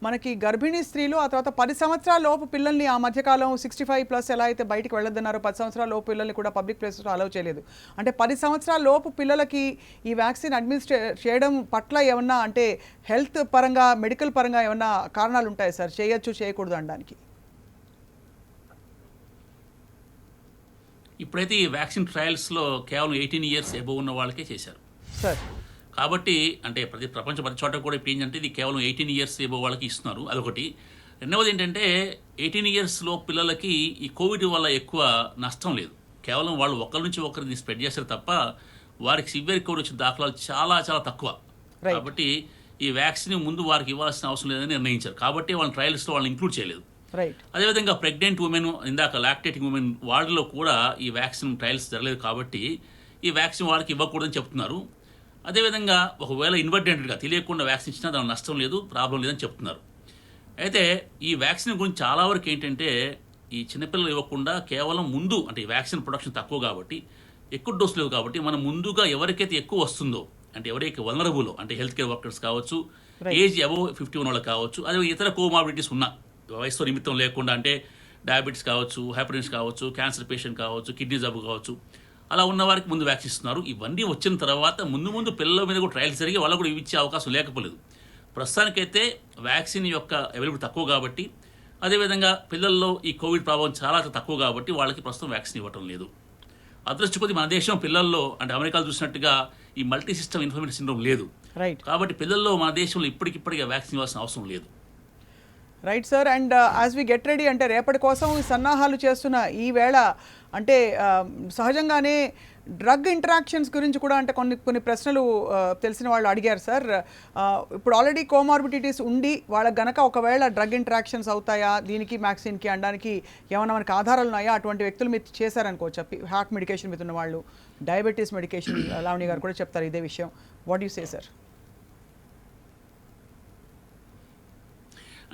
మనకి గర్భిణీ స్త్రీలు, ఆ తర్వాత 10 సంవత్సరాల లోపు పిల్లల్ని, ఆ మధ్యకాలం 65+ ఎలా అయితే బయటికి వెళ్ళొద్దన్నారో 10 సంవత్సరాల లోపు పిల్లల్ని కూడా పబ్లిక్ ప్లేసెస్లో అలౌ చేయలేదు. అంటే 10 సంవత్సరాల లోపు పిల్లలకి ఈ వ్యాక్సిన్ అడ్మినిస్ట్రేట్ చేయడం పట్ల ఏమన్నా, అంటే హెల్త్ పరంగా, మెడికల్ పరంగా ఏమన్నా కారణాలు ఉంటాయి సార్, చేయొచ్చు చేయకూడదు అనడానికి? ఇప్పుడైతే ఈ వ్యాక్సిన్ ట్రయల్స్లో కేవలం 18 years ఎబోవ్ ఉన్న వాళ్ళకే చేశారు సార్. కాబట్టి అంటే ప్రపంచ ప్రతి చోట కూడా ఇప్పుడు ఏంటంటే ఇది కేవలం 18 years ఎబోవ్ వాళ్ళకి ఇస్తున్నారు, అదొకటి. రెండవది ఏంటంటే 18 years పిల్లలకి ఈ కోవిడ్ వల్ల ఎక్కువ నష్టం లేదు. కేవలం వాళ్ళు ఒకరి నుంచి ఒకరిని స్ప్రెడ్ చేస్తారు తప్ప వారికి సివియర్ కోవిడ్ వచ్చే దాఖలాలు చాలా చాలా తక్కువ. కాబట్టి ఈ వ్యాక్సిన్ ముందు వారికి ఇవ్వాల్సిన అవసరం లేదని నిర్ణయించారు. కాబట్టి వాళ్ళ ట్రయల్స్లో వాళ్ళని ఇంక్లూడ్ చేయలేదు. అదేవిధంగా ప్రెగ్నెంట్ ఉమెన్, ఇందాక లాక్టేటింగ్ ఉమెన్, వాళ్ళలో కూడా ఈ వ్యాక్సిన్ ట్రయల్స్ జరగలేదు. కాబట్టి ఈ వ్యాక్సిన్ వాళ్ళకి ఇవ్వకూడదని చెప్తున్నారు. అదేవిధంగా ఒకవేళ ఇన్వర్టెంట్గా తెలియకుండా వ్యాక్సిన్ ఇచ్చినా దాని నష్టం లేదు, ప్రాబ్లం లేదని చెప్తున్నారు. అయితే ఈ వ్యాక్సిన్ గురించి చాలా వరకు ఏంటంటే ఈ చిన్నపిల్లలు ఇవ్వకుండా కేవలం ముందు, అంటే ఈ వ్యాక్సిన్ ప్రొడక్షన్ తక్కువ కాబట్టి, ఎక్కువ డోస్ లేవు కాబట్టి, మనం ముందుగా ఎవరికైతే ఎక్కువ వస్తుందో అంటే ఎవరైతే వల్నరబుల్ అంటే హెల్త్ కేర్ వర్కర్స్ కావచ్చు, ఏజ్ అబోవ్ 51 వాళ్ళకి కావచ్చు, అదే ఇతర కోమార్బిడిటీస్ ఉన్న వయసుతో నిమిత్తం లేకుండా అంటే డయాబెటీస్ కావచ్చు, హైపర్టెన్షన్ కావచ్చు, క్యాన్సర్ పేషెంట్ కావచ్చు, కిడ్నీ జబ్బు కావచ్చు, అలా ఉన్న వారికి ముందు వ్యాక్సిన్ ఇస్తున్నారు. ఇవన్నీ వచ్చిన తర్వాత ముందు పిల్లల మీద కూడా ట్రయల్స్ జరిగి వాళ్ళకు కూడా ఇచ్చే అవకాశం లేకపోలేదు. ప్రస్తుతానికైతే వ్యాక్సిన్ యొక్క అవైలబిలిటీ తక్కువ కాబట్టి, అదేవిధంగా పిల్లల్లో ఈ కోవిడ్ ప్రభావం చాలా తక్కువ కాబట్టి వాళ్ళకి ప్రస్తుతం వ్యాక్సిన్ ఇవ్వటం లేదు. అదృష్ట కొద్ది మన దేశం పిల్లల్లో అంటే అమెరికాలో చూసినట్టుగా ఈ మల్టీ సిస్టమ్ ఇన్ఫర్మేషన్ సిండ్రోమ్ లేదు. రైట్ కాబట్టి పిల్లల్లో మన దేశంలో ఇప్పటికిప్పటిగా వ్యాక్సిన్ ఇవ్వాల్సిన అవసరం లేదు. Right sir. And as we get ready అంటే రేపటి కోసం ఈ సన్నాహాలు చేస్తున్న ఈ వేళ అంటే సహజంగానే డ్రగ్ ఇంటరాక్షన్స్ గురించి కూడా అంటే కొన్ని ప్రశ్నలు తెలిసిన వాళ్ళు అడిగారు సార్. ఇప్పుడు ఆల్రెడీ కోమార్బిడిటీస్ ఉండి వాళ్ళకి గనక ఒకవేళ డ్రగ్ ఇంటరాక్షన్స్ అవుతాయా దీనికి వ్యాక్సిన్కి అనడానికి ఏమైనా మనకి ఆధారాలు ఉన్నాయా? అటువంటి వ్యక్తులు మీరు చేశారనుకోవచ్చు. హార్ట్ మెడికేషన్ మీద ఉన్న వాళ్ళు, డయాబెటీస్ మెడికేషన్ లావణి గారు కూడా చెప్తారు ఇదే విషయం. What you say sir?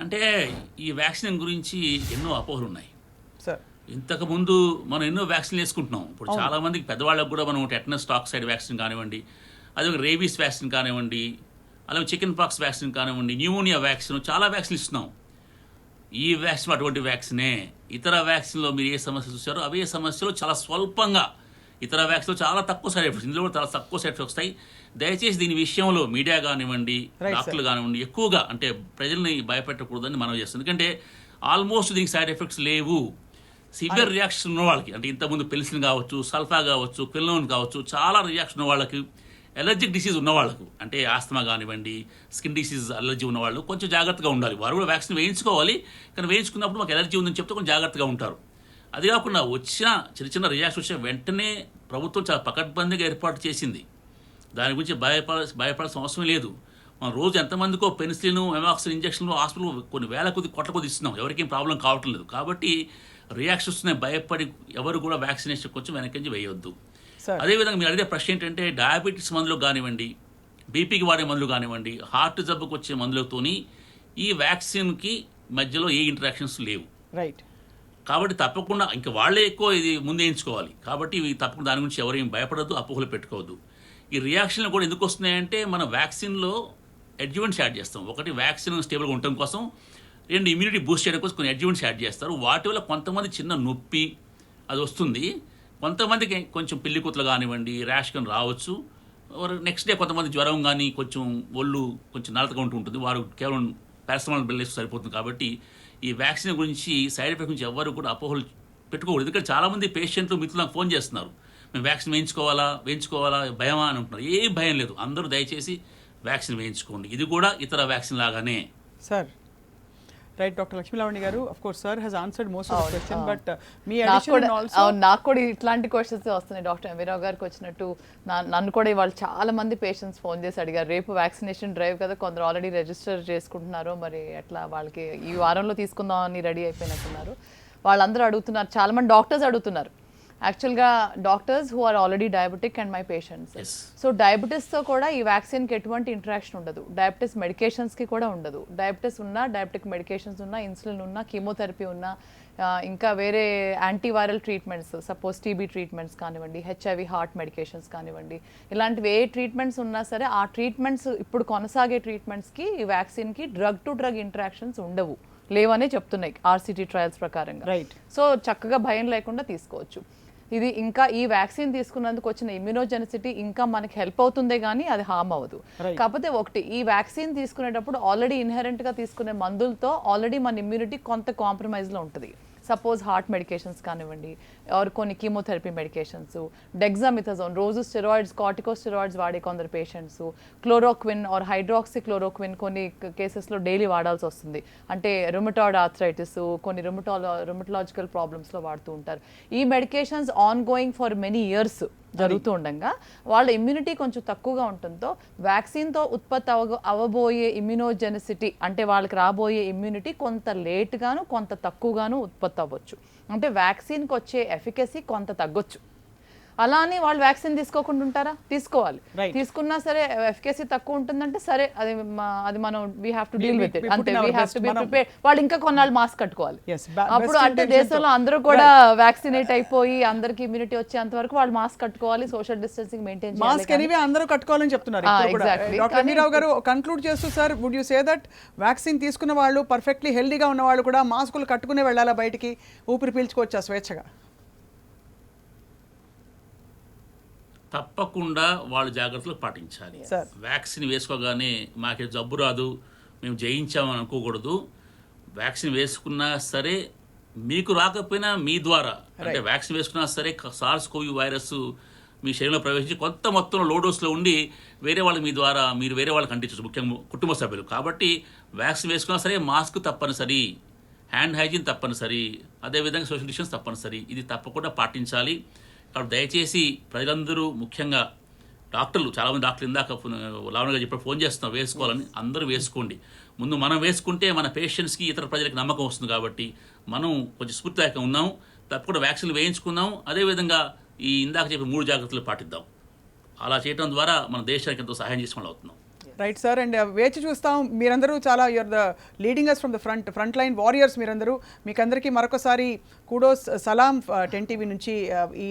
అంటే ఈ వ్యాక్సిన్ గురించి ఎన్నో అపోహలు ఉన్నాయి సార్. ఇంతకుముందు మనం ఎన్నో వ్యాక్సిన్లు వేసుకుంటున్నాం. ఇప్పుడు చాలా మందికి పెద్దవాళ్ళకు కూడా మనం టెటనస్ టాక్సైడ్ వ్యాక్సిన్ కానివ్వండి, అదే రేబీస్ వ్యాక్సిన్ కానివ్వండి, అలాగే చికెన్ పాక్స్ వ్యాక్సిన్ కానివ్వండి, న్యూమోనియా వ్యాక్సిన్ చాలా వ్యాక్సిన్ ఇస్తున్నాం. ఈ వ్యాక్సిన్ అటువంటి వ్యాక్సినే. ఇతర వ్యాక్సిన్లో మీరు ఏ సమస్య చూసారో అవే సమస్యలు చాలా స్వల్పంగా, ఇతర వ్యాక్సిన్లో చాలా తక్కువ సైడ్ ఎఫెక్ట్స్, ఇందులో కూడా చాలా తక్కువ సైడ్ ఎఫెక్ట్స్ వస్తాయి. దయచేసి దీని విషయంలో మీడియా కానివ్వండి, డాక్టర్లు కానివ్వండి ఎక్కువగా అంటే ప్రజల్ని భయపెట్టకూడదని మనం చేస్తాం. ఎందుకంటే ఆల్మోస్ట్ దీనికి సైడ్ ఎఫెక్ట్స్ లేవు. సివియర్ రియాక్షన్ ఉన్న వాళ్ళకి అంటే ఇంతకుముందు పెన్సిలిన్ కావచ్చు, సల్ఫా కావచ్చు, క్వినోన్ కావచ్చు, చాలా రియాక్షన్ ఉన్న వాళ్ళకి, ఎలర్జిక్ డిసీజ్ ఉన్న వాళ్ళకు అంటే ఆస్తమా కానివ్వండి, స్కిన్ డిసీజ్ అలర్జీ ఉన్న వాళ్ళు కొంచెం జాగ్రత్తగా ఉండాలి. వారు కూడా వ్యాక్సిన్ వేయించుకోవాలి. కానీ వేయించుకున్నప్పుడు మాకు ఎలర్జీ ఉందని చెప్తే కొంచెం జాగ్రత్తగా ఉంటారు. అది కాకుండా వచ్చిన చిన్న రియాక్షన్ వచ్చిన వెంటనే ప్రభుత్వం చాలా పకడ్బందీగా ఏర్పాటు చేసింది. దాని గురించి భయపడాల్సిన అవసరం లేదు. మనం రోజు ఎంతమందికో పెన్సిలిన్, ఎమాక్సిన్ ఇంజక్షన్లు హాస్పిటల్ కొన్ని వేల కొద్ది కొట్ల కొద్ది ఇస్తున్నాం. ఎవరికేం ప్రాబ్లం కావటం లేదు. కాబట్టి రియాక్షన్స్ వస్తున్నాయి భయపడి ఎవరు కూడా వ్యాక్సినేషన్ కొంచెం వెనకంచి వేయొద్దు. అదేవిధంగా మీరు అడిగే ప్రశ్న ఏంటంటే డయాబెటీస్ మందులు కానివ్వండి, బీపీకి వాడే మందులు కానివ్వండి, హార్ట్ జబ్బుకు వచ్చే మందులతోని ఈ వ్యాక్సిన్కి మధ్యలో ఏ ఇంటరాక్షన్స్ లేవు. రైట్. కాబట్టి తప్పకుండా ఇంకా వాళ్ళే ఎక్కువ ఇది ముందు వేయించుకోవాలి. కాబట్టి ఇవి తప్పకుండా దాని గురించి ఎవరేం భయపడద్దు, అపోహలు పెట్టుకోవద్దు. ఈ రియాక్షన్లు కూడా ఎందుకు వస్తున్నాయంటే మన వ్యాక్సిన్లో అడ్జువెంట్స్ యాడ్ చేస్తాం. ఒకటి వ్యాక్సిన్ స్టేబుల్గా ఉండటం కోసం, రెండు ఇమ్యూనిటీ బూస్ట్ చేయడం కోసం కొన్ని అడ్జువెంట్స్ యాడ్ చేస్తారు. వాటి వల్ల కొంతమంది చిన్న నొప్పి అది వస్తుంది. కొంతమందికి కొంచెం పిల్లి కూతలు కానివ్వండి, ర్యాష్ కానీ రావచ్చు. నెక్స్ట్ డే కొంతమంది జ్వరం కానీ కొంచెం ఒళ్ళు కొంచెం నలతగా ఉంటుంది. వారు కేవలం పారాసిటమాల్ బిల్ వేస్తే సరిపోతుంది. కాబట్టి ఈ వ్యాక్సిన్ గురించి సైడ్ ఎఫెక్ట్ గురించి ఎవరు కూడా అపోహలు పెట్టుకోకూడదు. ఎందుకంటే చాలామంది పేషెంట్లు మిత్రులు నాకు ఫోన్ చేస్తున్నారు, మేము వ్యాక్సిన్ వేయించుకోవాలా భయమా అని అంటున్నారు. ఏ భయం లేదు. అందరూ దయచేసి వ్యాక్సిన్ వేయించుకోండి. ఇది కూడా ఇతర వ్యాక్సిన్ లాగానే. Sir right. డాక్టర్ లక్ష్మీలావణి గారు, of course sir has answered most of the question, but me addition also నాకు కూడా ఇట్లాంటి క్వశ్చన్స్ వస్తున్నాయి. డాక్టర్ ఎంవీరావు గారికి వచ్చినట్టు నన్ను కూడా ఇవాళ చాలా మంది పేషెంట్స్ ఫోన్ చేసి అడిగారు, రేపు వ్యాక్సినేషన్ డ్రైవ్ కదా, కొందరు ఆల్రెడీ రిజిస్టర్ చేసుకుంటున్నారు, మరి ఎట్లా వాళ్ళకి ఈ వారంలో తీసుకుందాం అని రెడీ అయిపోయినట్టున్నారు. వాళ్ళందరూ అడుగుతున్నారు, చాలా మంది డాక్టర్స్ అడుగుతున్నారు. యాక్చువల్గా doctors who are already diabetic and my patients. So డయాబెటీస్తో కూడా ఈ వ్యాక్సిన్కి ఎటువంటి ఇంటరాక్షన్ ఉండదు. డయాబెటీస్ మెడికేషన్స్కి కూడా ఉండదు. డయాబెటీస్ ఉన్నా, డయాబెటిక్ మెడికేషన్స్ ఉన్నా, ఇన్సులిన్ ఉన్నా, కీమోథెరపీ ఉన్నా, ఇంకా వేరే antiviral treatments, suppose TB treatments కానివ్వండి, హెచ్ఐవి హార్ట్ మెడికేషన్స్ కానివ్వండి, ఇలాంటివి ఏ ట్రీట్మెంట్స్ ఉన్నా సరే ఆ ట్రీట్మెంట్స్ ఇప్పుడు కొనసాగే ట్రీట్మెంట్స్కి ఈ వ్యాక్సిన్కి డ్రగ్ టు డ్రగ్ ఇంటరాక్షన్స్ ఉండవు, లేవనే చెప్తున్నాయి ఆర్సిటీ ట్రయల్స్ ప్రకారంగా. రైట్. సో చక్కగా భయం లేకుండా తీసుకోవచ్చు. ఇది ఇంకా ఈ వ్యాక్సిన్ తీసుకున్నందుకు వచ్చిన ఇమ్యూనోజెనిసిటీ ఇంకా మనకి హెల్ప్ అవుతుందే కానీ అది హార్మ్ అవ్వదు. కాకపోతే ఒకటి, ఈ వ్యాక్సిన్ తీసుకునేటప్పుడు ఆల్రెడీ ఇన్హెరెంట్గా తీసుకునే మందులతో ఆల్రెడీ మన ఇమ్యూనిటీ కొంత కాంప్రమైజ్లో ఉంటుంది. సపోజ్ హార్ట్ మెడికేషన్స్ కానివ్వండి, ఆర్ కొన్ని కీమోథెరపీ మెడికేషన్స్, డెగ్జామిథాజోన్, రోజు స్టెరాయిడ్స్, కార్టికోస్టెరాయిడ్స్ వాడే కొందరు patients, chloroquine or hydroxychloroquine కొన్ని కేసెస్లో డైలీ వాడాల్సి వస్తుంది. అంటే రుమటాయిడ్ ఆర్థరైటిస్, కొన్ని రుమటలాజికల్ ప్రాబ్లమ్స్లో వాడుతూ ఉంటారు. ఈ medications ongoing for many years జరుగుతూ ఉండగా వాళ్ళ ఇమ్యూనిటీ కొంచెం తక్కువగా ఉండటంతో వ్యాక్సిన్తో ఉత్పత్తి అవ్వబోయే ఇమ్యూనోజెనిసిటీ అంటే వాళ్ళకి రాబోయే ఇమ్యూనిటీ కొంత లేట్గాను కొంత తక్కువగాను ఉత్పత్తి అవ్వచ్చు. అంటే వ్యాక్సిన్కి వచ్చే ఎఫికసీ కొంత తగ్గొచ్చు. అలా అని వాళ్ళు వ్యాక్సిన్ తీసుకోకుండా ఉంటారా? తీసుకోవాలి. Right. తీసుకున్నా సరే ఎఫికసీ తక్కువ ఉంటుందంటే సరే అది మనం we have to deal with it. we put అంతే, in our we have best. To be మనం- ప్రిపేర్డ్. వాళ్ళు ఇంకా కొన్నాళ్ళు మాస్క్ కట్టుకోవాలి. Yes, అప్పుడు best అంటే intention దేశంలో తో- అందరూ కూడా వ్యాక్సినేట్ అయిపోయి అందరికి ఇమ్యూనిటీ వచ్చేంత వరకు వాళ్ళు మాస్క్ కట్టుకోవాలి, సోషల్ డిస్టెన్సింగ్ మెయింటైన్ చేయాలి. మాస్క్ ఎనీవే అందరూ కట్టుకోవాలని చెప్తున్నారు ఇప్పుడు కూడా. exactly. డాక్టర్ ఎంవీరావు గారు కన్క్లూడ్ చేస్తూ sir, would you say that vaccine తీసుకున్న వాళ్ళు పర్ఫెక్ట్లీ హెల్దీగా ఉన్న వాళ్ళు కూడా మాస్కులు కట్టుకునే వెళ్ళాలా బయటికి, ఊపిరి పీల్చుకోవచ్చా స్వేచ్ఛగా? తప్పకుండా వాళ్ళు జాగ్రత్తలు పాటించాలి. Sir. వ్యాక్సిన్ వేసుకోగానే మాకే జబ్బు రాదు, మేము జయించామని అనుకోకూడదు. వ్యాక్సిన్ వేసుకున్నా సరే మీకు రాకపోయినా మీ ద్వారా, అంటే వ్యాక్సిన్ వేసుకున్నా సరే సార్స్ కోవి వైరస్ మీ శరీరంలో ప్రవేశించి కొంత మొత్తంలో లో డోస్లో ఉండి వేరే వాళ్ళకి మీ ద్వారా మీరు వేరే వాళ్ళకి అంటించవచ్చు, ముఖ్యంగా కుటుంబ సభ్యులు. కాబట్టి వ్యాక్సిన్ వేసుకున్నా సరే మాస్క్ తప్పనిసరి, హ్యాండ్ హైజీన్ తప్పనిసరి, అదేవిధంగా సోషల్ డిస్టెన్స్ తప్పనిసరి. ఇది తప్పకుండా పాటించాలి. కాబట్టి దయచేసి ప్రజలందరూ, ముఖ్యంగా డాక్టర్లు, చాలామంది డాక్టర్లు ఇందాక లావణ్యగా చెప్పి ఫోన్ చేస్తున్నాం వేసుకోవాలని, అందరూ వేసుకోండి. ముందు మనం వేసుకుంటే మన పేషెంట్స్కి ఇతర ప్రజలకు నమ్మకం వస్తుంది. కాబట్టి మనం కొంచెం స్ఫూర్తిదాయకంగా ఉన్నాం, తప్పకుండా వ్యాక్సిన్లు వేయించుకుందాం. అదేవిధంగా ఈ ఇందాక చెప్పి 3 జాగ్రత్తలు పాటిద్దాం. అలా చేయడం ద్వారా మన దేశానికి ఎంతో సహాయం చేసుకుని అవుతున్నాం. రైట్ సార్, అండ్ వేచి చూస్తాం. మీరందరూ చాలా you are the leading us from the front line warriors మీరందరూ. మీకందరికీ మరొకసారి కూడోస్, సలాం 10 టీవీ నుంచి. ఈ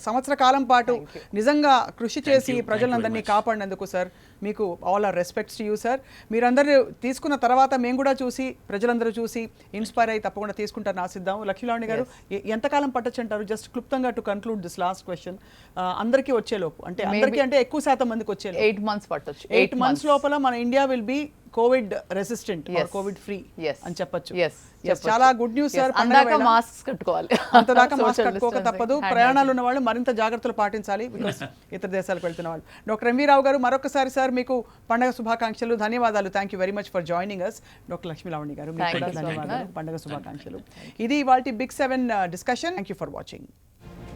సంవత్సర కాలం పాటు నిజంగా కృషి చేసి ప్రజలందరినీ కాపాడినందుకు సార్ మీకు all our respects to you sir. మీరందరూ తీసుకున్న తర్వాత మేము కూడా చూసి, ప్రజలందరూ చూసి ఇన్స్పైర్ అయ్యి తప్పకుండా తీసుకుంటారని ఆశిద్దాం. లక్ష్మీలావణి గారు, ఎంతకాలం పట్టొచ్చు అంటారు? జస్ట్ క్లుప్తంగా to conclude this last question. అందరికీ వచ్చేలోపు, అంటే అందరికీ అంటే ఎక్కువ శాతం మందికి వచ్చేలోపు 8 months పట్టొచ్చు. 8 months లోపల మన India will be Covid resistant, Covid free అని చెప్పొచ్చు. చాలా గుడ్ న్యూస్ సార్. అందాక మాస్క్ కట్టుకోవాలి, అంతదాకా మాస్క్ కట్టుకోక తప్పదు. ప్రయాణాలు ఉన్న వాళ్ళు మరింత జాగ్రత్తలు పాటించాలి, బికాస్ ఇతర దేశాలకు వెళ్తున్న వాళ్ళు. డాక్టర్ ఎంవీరావు గారు, మరొకసారి సార్ మీకు పండగ శుభాకాంక్షలు, ధన్యవాదాలు. Thank you very much for joining us. Doctor లక్ష్మీలావణి గారు, మీకు కూడా ధన్యవాదాలు, పండగ శుభాకాంక్షలు. ఇది ఇవాల్టి big 7 discussion. Thank you for watching.